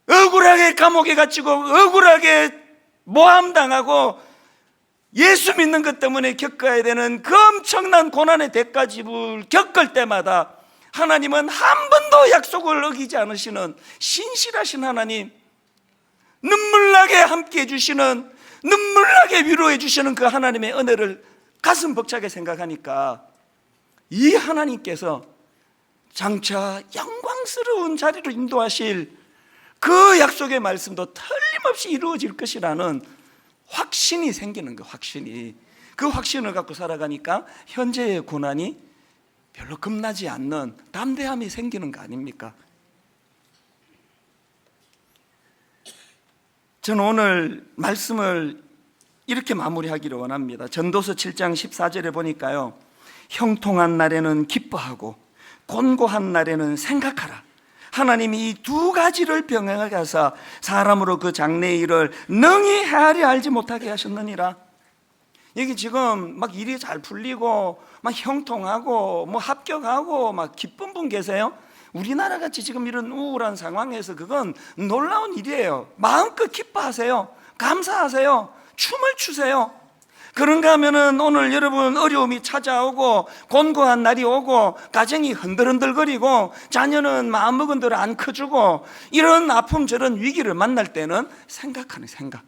[SPEAKER 1] 억울하게 감옥에 갇히고 억울하게 모함당하고 예수 믿는 것 때문에 겪어야 되는 그 엄청난 고난의 대가집을 겪을 때마다 하나님은 한 번도 약속을 어기지 않으시는 신실하신 하나님, 눈물나게 함께 해주시는, 눈물나게 위로해 주시는 그 하나님의 은혜를 가슴 벅차게 생각하니까 이 하나님께서 장차 영광스러운 자리로 인도하실 그 약속의 말씀도 틀림없이 이루어질 것이라는 확신이 생기는 거예요. 확신이. 그 확신을 갖고 살아가니까 현재의 고난이 별로 겁나지 않는 담대함이 생기는 거 아닙니까? 저는 오늘 말씀을 이렇게 마무리하기를 원합니다. 전도서 7장 14절에 보니까요, 형통한 날에는 기뻐하고 곤고한 날에는 생각하라. 하나님이 이 두 가지를 병행하게 하사 사람으로 그 장래의 일을 능히 헤아려 알지 못하게 하셨느니라. 여기 지금 막 일이 잘 풀리고 막 형통하고 뭐 합격하고 막 기쁜 분 계세요? 우리나라 같이 지금 이런 우울한 상황에서 그건 놀라운 일이에요. 마음껏 기뻐하세요. 감사하세요. 춤을 추세요. 그런가 하면은 오늘 여러분 어려움이 찾아오고 곤고한 날이 오고 가정이 흔들흔들거리고 자녀는 마음먹은 대로 안 커주고 이런 아픔 저런 위기를 만날 때는 생각하는 생각.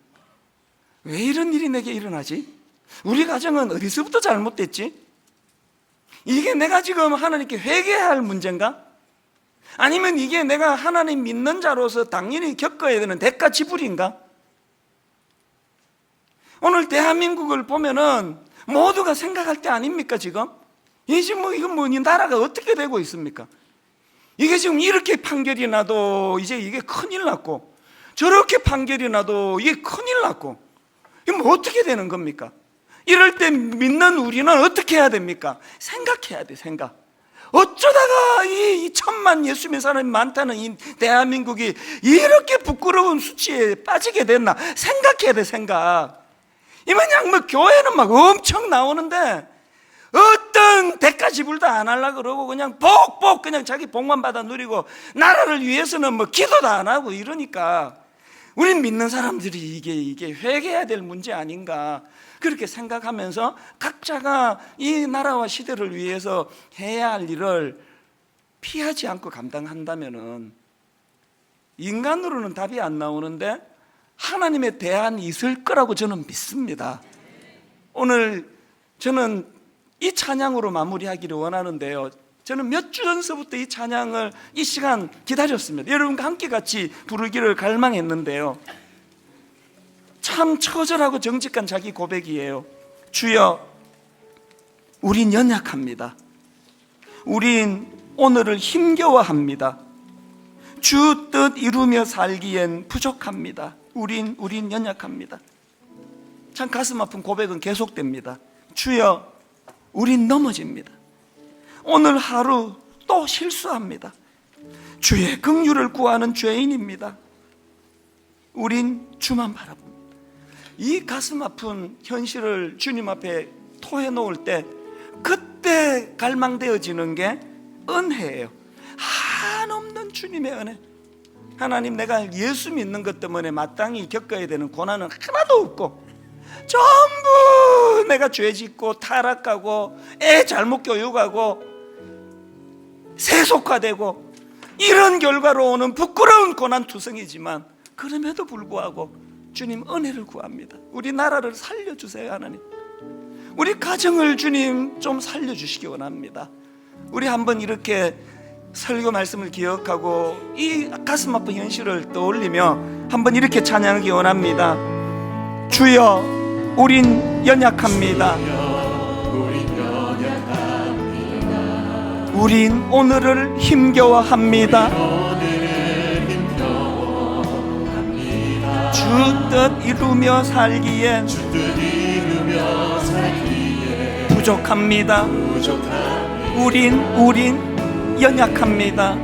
[SPEAKER 1] 왜 이런 일이 내게 일어나지? 우리 가정은 어디서부터 잘못됐지? 이게 내가 지금 하나님께 회개해야 할 문제인가? 아니면 이게 내가 하나님 믿는 자로서 당연히 겪어야 되는 대가 지불인가? 오늘 대한민국을 보면은 모두가 생각할 때 아닙니까 지금? 이게 뭐 이건 뭐 이 나라가 어떻게 되고 있습니까? 이게 지금 이렇게 판결이 나도 이제 이게 큰일 났고 저렇게 판결이 나도 이게 큰일 났고 이게 뭐 어떻게 되는 겁니까? 이럴 때 믿는 우리는 어떻게 해야 됩니까? 생각해야 돼. 생각. 어쩌다가 이 1,000만 예수 믿는 사람이 많다는 이 대한민국이 이렇게 부끄러운 수치에 빠지게 됐나? 생각해야 돼. 생각. 이 마냥 뭐 교회는 막 엄청 나오는데 어떤 대가 지불도 안 하려고 그러고 그냥 복 그냥 자기 복만 받아 누리고 나라를 위해서는 뭐 기도도 안 하고 이러니까 우린 믿는 사람들이 이게 회개해야 될 문제 아닌가 그렇게 생각하면서 각자가 이 나라와 시대를 위해서 해야 할 일을 피하지 않고 감당한다면은 인간으로는 답이 안 나오는데 하나님의 대안이 있을 거라고 저는 믿습니다. 오늘 저는 이 찬양으로 마무리하기를 원하는데요, 저는 몇 주 전서부터 이 찬양을 이 시간 기다렸습니다. 여러분과 함께 같이 부르기를 갈망했는데요, 참 처절하고 정직한 자기 고백이에요. 주여, 우린 연약합니다. 우린 오늘을 힘겨워합니다. 주 뜻 이루며 살기엔 부족합니다. 우린 연약합니다. 참 가슴 아픈 고백은 계속됩니다. 주여, 우린 넘어집니다. 오늘 하루 또 실수합니다. 주의 긍휼을 구하는 죄인입니다. 우린 주만 바라봅니다. 이 가슴 아픈 현실을 주님 앞에 토해 놓을 때 그때 갈망되어지는 게 은혜예요. 한없는 주님의 은혜. 하나님, 내가 예수 믿는 것 때문에 마땅히 겪어야 되는 고난은 하나도 없고 전부 내가 죄 짓고 타락하고 애 잘못 교육하고 세속화되고 이런 결과로 오는 부끄러운 고난투성이지만 그럼에도 불구하고 주님 은혜를 구합니다. 우리 나라를 살려주세요. 하나님, 우리 가정을 주님 좀 살려주시기 원합니다. 우리 한번 이렇게 설교 말씀을 기억하고 이 가슴 아픈 현실을 떠올리며 한번 이렇게 찬양하기 원합니다. 주여, 우린 연약합니다. 우린 오늘을 힘겨워합니다. 주 뜻 이루며 살기에 부족합니다. 우린 연약합니다.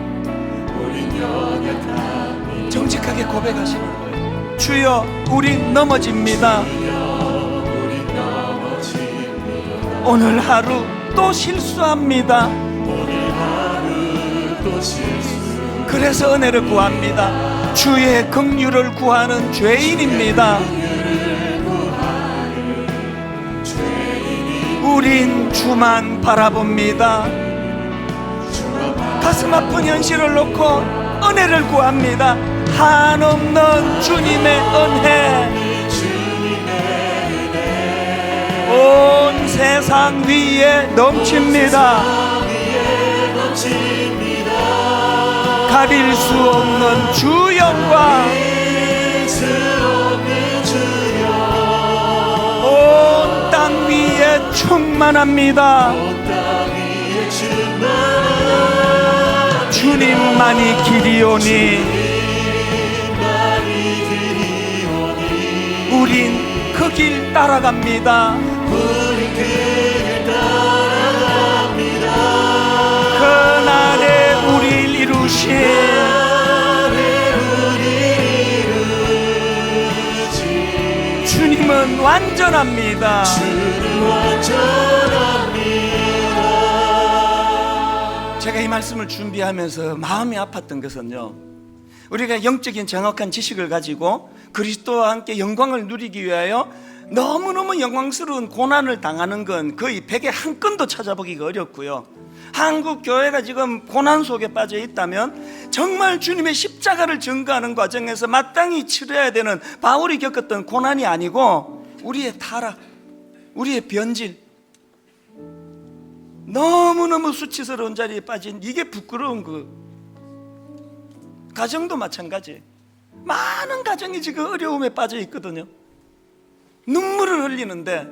[SPEAKER 1] 정직하게 고백하시는 거예요. 주여, 우린 넘어집니다. 오늘 하루 또 실수합니다. 그래서 은혜를 구합니다. 주의 긍휼을 구하는 죄인입니다. 우린 주만 바라봅니다. 가슴 아픈 현실을 놓고 은혜를 구합니다. 한없는 주님의 은혜, 온 세상 위에 넘칩니다. 가릴 수 없는 주 영광, 온 땅 위에 충만합니다. 주님만이 길이오니 우린 그 길 따라갑니다. 그날에 우리를 이루신 주님은 완전합니다. 제가 이 말씀을 준비하면서 마음이 아팠던 것은요, 우리가 영적인 정확한 지식을 가지고 그리스도와 함께 영광을 누리기 위하여 너무너무 영광스러운 고난을 당하는 건 거의 100에 한 건도 찾아보기가 어렵고요, 한국 교회가 지금 고난 속에 빠져 있다면 정말 주님의 십자가를 증거하는 과정에서 마땅히 치러야 되는 바울이 겪었던 고난이 아니고 우리의 타락, 우리의 변질, 너무너무 수치스러운 자리에 빠진 이게 부끄러운 가정도 마찬가지. 많은 가정이 지금 어려움에 빠져 있거든요. 눈물을 흘리는데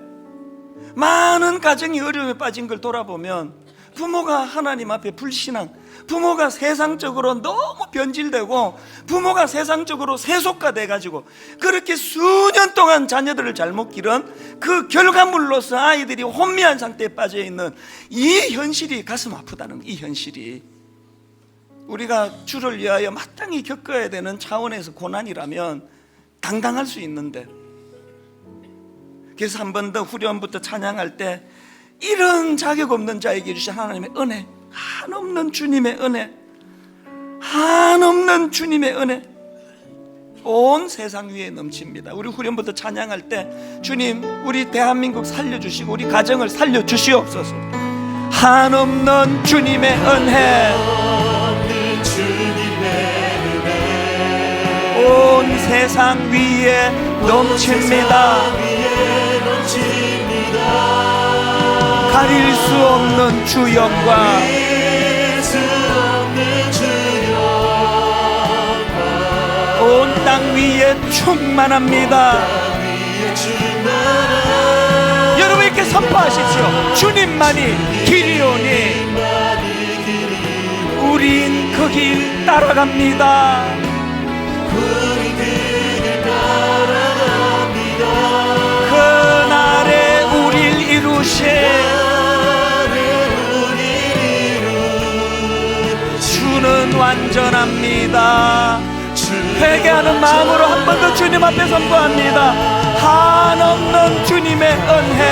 [SPEAKER 1] 많은 가정이 어려움에 빠진 걸 돌아보면 부모가 하나님 앞에 불신앙, 부모가 세상적으로 너무 변질되고 부모가 세상적으로 세속화돼 가지고 그렇게 수년 동안 자녀들을 잘못 기른 그 결과물로서 아이들이 혼미한 상태에 빠져 있는 이 현실이 가슴 아프다는 이 현실이 우리가 주를 위하여 마땅히 겪어야 되는 차원에서 고난이라면 당당할 수 있는데, 그래서 한 번 더 후렴부터 찬양할 때 이런 자격 없는 자에게 주신 하나님의 은혜, 한없는 주님의 은혜, 한없는 주님의 은혜 온 세상 위에 넘칩니다. 우리 후렴부터 찬양할 때 주님 우리 대한민국 살려주시고 우리 가정을 살려주시옵소서. 한없는 주님의 은혜, 온 세상 위에 넘칩니다. 가릴 수 없는 주 영광, 온 땅 위에 충만합니다. 여러분 이렇게 선포하십시오. 주님만이 길이오니 우린 그 길 따라갑니다. 그날에 우릴 이루신 주는 완전합니다. 회개하는 마음으로 한 번 더 주님 앞에 선포합니다. 한없는 주님의 은혜,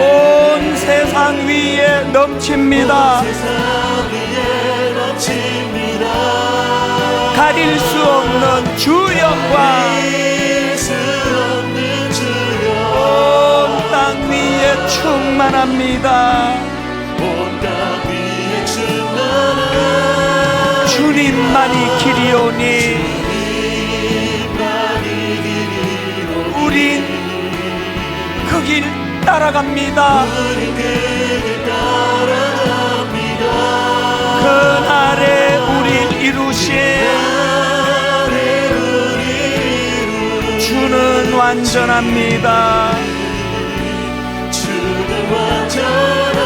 [SPEAKER 1] 온 세상 위에 넘칩니다. 가릴 수 없는 주 영광, 온 땅 위에 충만합니다. 주님만이 길이오니 우린 그 길 따라갑니다. 그날에 우릴 이루신 주는 완전합니다.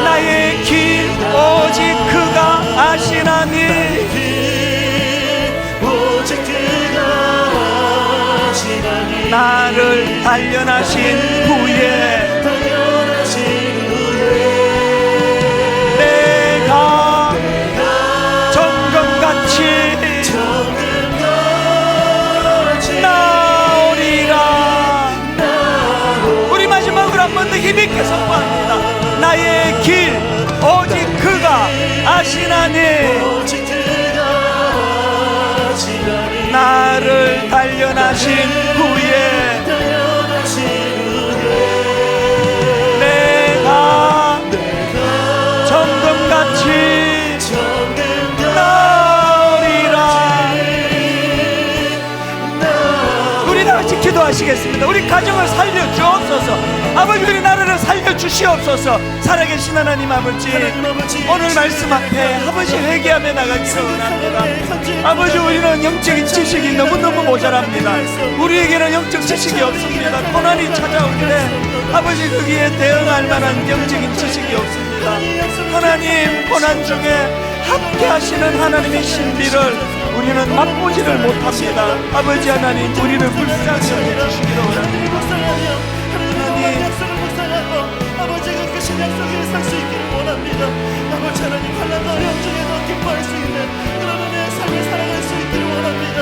[SPEAKER 1] 나의 길 오직 그가 아시나니, 나를 단련하신 후에 내가 정금같이 나오리라. 우리 마지막으로 한 번 더 힘있게 선포합니다. 나의 길 오직 그가 아시나니, 나를 단련하신 후에 내가 정금같이 나으리라. 우리 다 같이 기도하시겠습니다. 우리 가정을 살려주옵소서. 아버지 우리 나라를 살려주시옵소서. 살아계신 하나님 아버지, 오늘 말씀 앞에 아버지 회개하며 나가기를 원합니다. 아버지 우리는 영적인 지식이 너무너무 모자랍니다. 우리에게는 영적 지식이 없습니다. 고난이 찾아올 때 아버지 거기에 대응할 만한 영적인 지식이 없습니다. 하나님 고난 중에 함께 하시는 하나님의 신비를 우리는 맛보지를 못합니다. 아버지 하나님 우리를 불쌍히 여겨주시기를 원합니다.
[SPEAKER 2] 아버지가 그 신약속에 살 수 있기를 원합니다. 아버지 하나님 환난과 어려움 중에도 기뻐할 수 있는 그런 은혜의 삶을 살아갈 수 있기를 원합니다.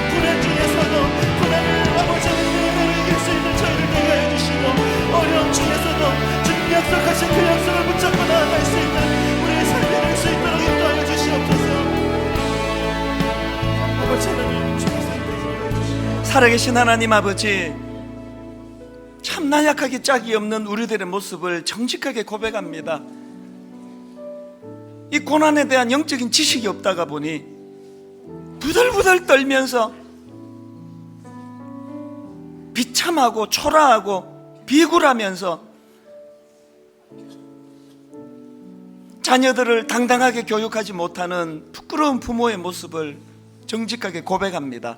[SPEAKER 2] 불행 중에서도 고난을 아버지 하나님의 이길 수 있는 저희를 되게 해주시고, 어려움 중에서도 주님 약속하신 그 약속을 붙잡고 나아갈 수 있는 우리의 삶이 될 수 있도록 인도하여 주시옵소서. 아버지 하나님 주님
[SPEAKER 1] 살아계신 하나님 아버지, 참 나약하기 짝이 없는 우리들의 모습을 정직하게 고백합니다. 이 고난에 대한 영적인 지식이 없다가 보니 부들부들 떨면서 비참하고 초라하고 비굴하면서 자녀들을 당당하게 교육하지 못하는 부끄러운 부모의 모습을 정직하게 고백합니다.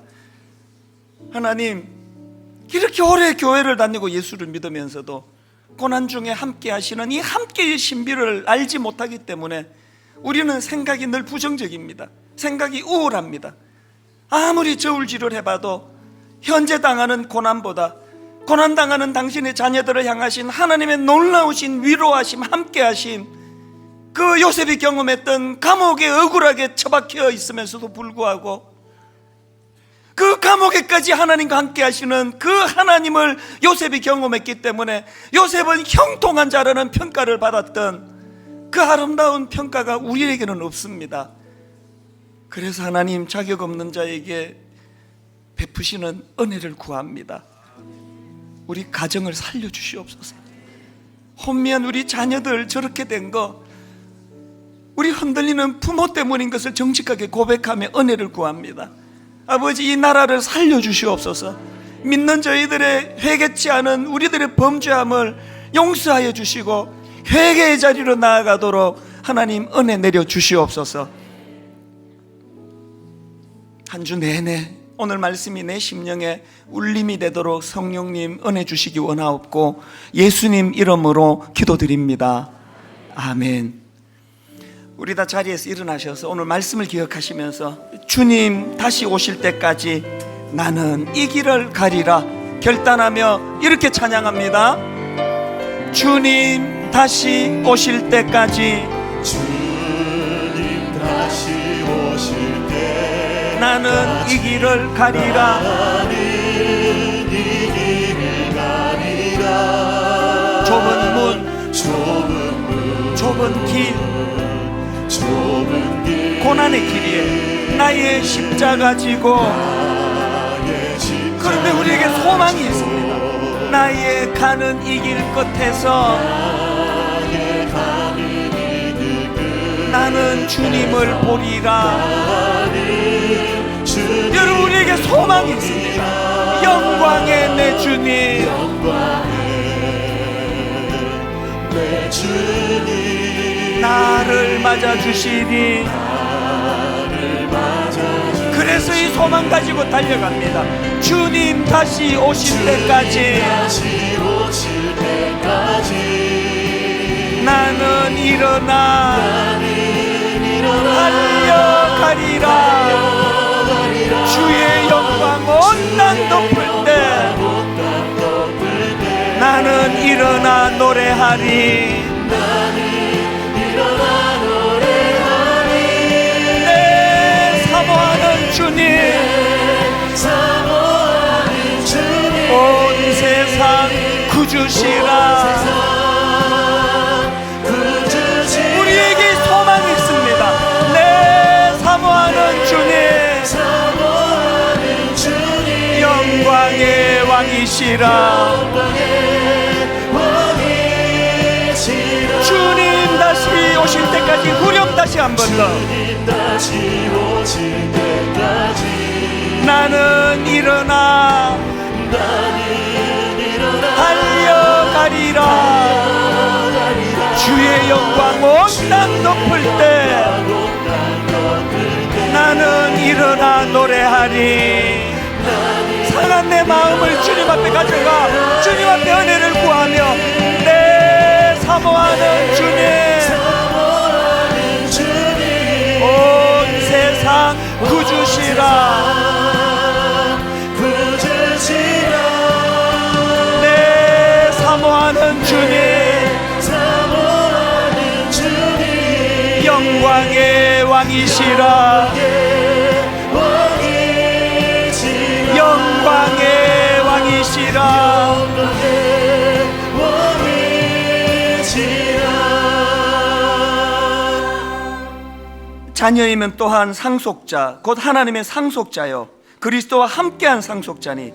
[SPEAKER 1] 하나님, 이렇게 오래 교회를 다니고 예수를 믿으면서도 고난 중에 함께 하시는 이 함께의 신비를 알지 못하기 때문에 우리는 생각이 늘 부정적입니다. 생각이 우울합니다. 아무리 저울질을 해봐도 현재 당하는 고난보다 고난당하는 당신의 자녀들을 향하신 하나님의 놀라우신 위로하심, 함께하심, 그 요셉이 경험했던 감옥에 억울하게 처박혀 있으면서도 불구하고 그 감옥에까지 하나님과 함께 하시는 그 하나님을 요셉이 경험했기 때문에 요셉은 형통한 자라는 평가를 받았던 그 아름다운 평가가 우리에게는 없습니다. 그래서 하나님 자격 없는 자에게 베푸시는 은혜를 구합니다. 우리 가정을 살려주시옵소서. 혼미한 우리 자녀들 저렇게 된 거 우리 흔들리는 부모 때문인 것을 정직하게 고백하며 은혜를 구합니다. 아버지, 이 나라를 살려주시옵소서. 믿는 저희들의 회개치 않은 우리들의 범죄함을 용서하여 주시고 회개의 자리로 나아가도록 하나님 은혜 내려 주시옵소서. 한 주 내내 오늘 말씀이 내 심령에 울림이 되도록 성령님 은혜 주시기 원하옵고 예수님 이름으로 기도드립니다. 아멘. 우리 다 자리에서 일어나셔서 오늘 말씀을 기억하시면서 주님 다시 오실 때까지 나는 이 길을 가리라 결단하며 이렇게 찬양합니다. 주님 다시 오실 때까지,
[SPEAKER 2] 주님 다시 오실 때
[SPEAKER 1] 나는 이 길을 가리라.
[SPEAKER 2] 나는 이 길을 가리라.
[SPEAKER 1] 좁은 문,
[SPEAKER 2] 좁은
[SPEAKER 1] 길, 고난의 길이에 나의 십자가 지고, 그런데 우리에게 소망이 있습니다. 나의 가는 이 길 끝에서 나는 주님을 보리라. 여러분, 우리에게 소망이 있습니다. 영광의 내 주님, 나를 맞아주시니. 그래서 이 소망 가지고 달려갑니다. 주님 다시 오실 때까지 나는 일어나 달려가리라. 주의 영광 온 땅 덮을 때 나는 일어나 노래하리. 내 사모하는 주님, 온 세상 구주시라. 우리에게 소망이 있습니다. 내 사모하는 주님, 영광의 왕이시라. 주님 다시 오실 때까지 후렴 다시 한 번 더. 나는 일어나 달려가리라. 주의 영광 온 땅 덮을 때 나는 일어나 노래하리. 상한 내 마음을 주님 앞에 가져가 주님 앞에 은혜를 구하며 내 사모하는 주님, 온 세상 구주시라. 내 사모하는 주님, 영광의 왕이시라. 영광의 왕이시라. 자녀이면 또한 상속자, 곧 하나님의 상속자요 그리스도와 함께한 상속자니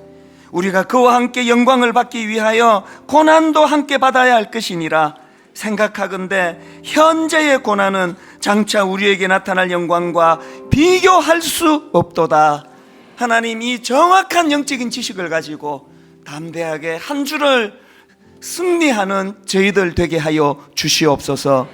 [SPEAKER 1] 우리가 그와 함께 영광을 받기 위하여 고난도 함께 받아야 할 것이니라. 생각하건대 현재의 고난은 장차 우리에게 나타날 영광과 비교할 수 없도다. 하나님, 이 정확한 영적인 지식을 가지고 담대하게 한 주를 승리하는 저희들 되게 하여 주시옵소서.